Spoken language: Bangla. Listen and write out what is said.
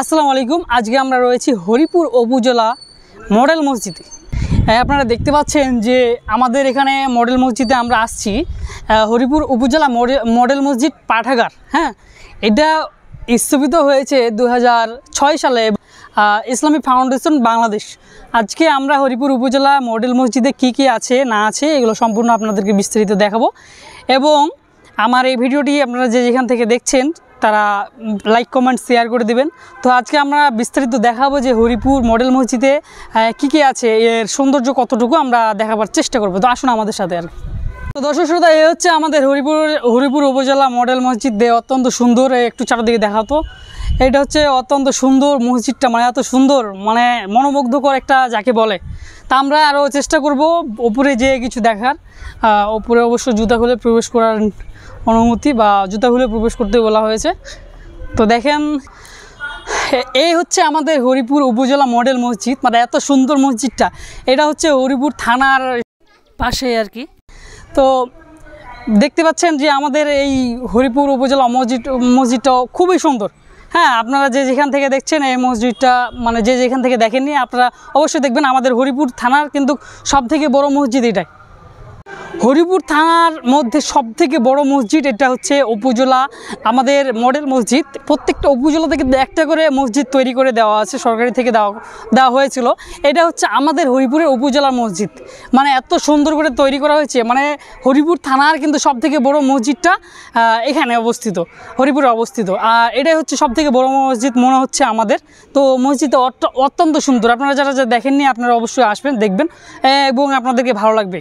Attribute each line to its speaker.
Speaker 1: আসসালামু আলাইকুম। আজকে আমরা রয়েছি হরিপুর উপজেলা মডেল মসজিদে। আপনারা দেখতে পাচ্ছেন যে আমাদের এখানে মডেল মসজিদে আমরা আসছি। হরিপুর উপজেলা মডেল মসজিদ পাঠাগার, হ্যাঁ, এটা স্থাপিত হয়েছে 2006 সালে ইসলামিক ফাউন্ডেশন বাংলাদেশ। আজকে আমরা হরিপুর উপজেলা মডেল মসজিদে কি আছে না আছে এগুলো সম্পূর্ণ আপনাদেরকে বিস্তারিত দেখাবো। এবং আমার এই ভিডিওটি আপনারা যেখান থেকে দেখছেন তারা লাইক কমেন্ট শেয়ার করে দিবেন। তো আজকে আমরা বিস্তারিত দেখাবো যে হরিপুর মডেল মসজিদে কি আছে, এর সৌন্দর্য কতটুকু আমরা দেখাবার চেষ্টা করবো। তো আসুন আমাদের সাথে। আর তো দর্শক শ্রোতা, এই হচ্ছে আমাদের হরিপুর উপজেলা মডেল মসজিদ। অত্যন্ত সুন্দর, একটু চারদিকে দেখাতো। এটা হচ্ছে অত্যন্ত সুন্দর মসজিদটা, মানে এত সুন্দর, মানে মনোমুগ্ধকর একটা যাকে বলে। তা আমরা আরও চেষ্টা করব উপরে যেয়ে কিছু দেখার। উপরে অবশ্য জুতা খুলে প্রবেশ করার অনুমতি বা জুতা খুলে প্রবেশ করতে বলা হয়েছে। তো দেখেন, এই হচ্ছে আমাদের হরিপুর উপজেলা মডেল মসজিদ। মানে এত সুন্দর মসজিদটা, এটা হচ্ছে হরিপুর থানার পাশে আর কি। তো দেখতে পাচ্ছেন যে আমাদের এই হরিপুর উপজেলা মসজিদটাও খুবই সুন্দর। হ্যাঁ, আপনারা যেখান থেকে দেখছেন এই মসজিদটা, মানে যেখান থেকে দেখেননি আপনারা অবশ্যই দেখবেন। আমাদের হরিপুর থানার কিন্তু সবথেকে বড় মসজিদ এটাই। হরিপুর থানার মধ্যে সবথেকে বড় মসজিদ এটা হচ্ছে উপজেলা আমাদের মডেল মসজিদ। প্রত্যেকটা উপজেলা থেকে একটা করে মসজিদ তৈরি করে দেওয়া আছে, সরকারি থেকে দেওয়া হয়েছিল। এটা হচ্ছে আমাদের হরিপুরের উপজেলার মসজিদ, মানে এত সুন্দর করে তৈরি করা হয়েছে। মানে হরিপুর থানার কিন্তু সবথেকে বড় মসজিদটা এখানে অবস্থিত, হরিপুরে অবস্থিত। আর এটাই হচ্ছে সবথেকে বড় মসজিদ মনে হচ্ছে আমাদের। তো মসজিদটা অত্যন্ত সুন্দর। আপনারা যারা দেখেননি আপনারা অবশ্যই আসবেন, দেখবেন এবং আপনাদেরকে ভালো লাগবে।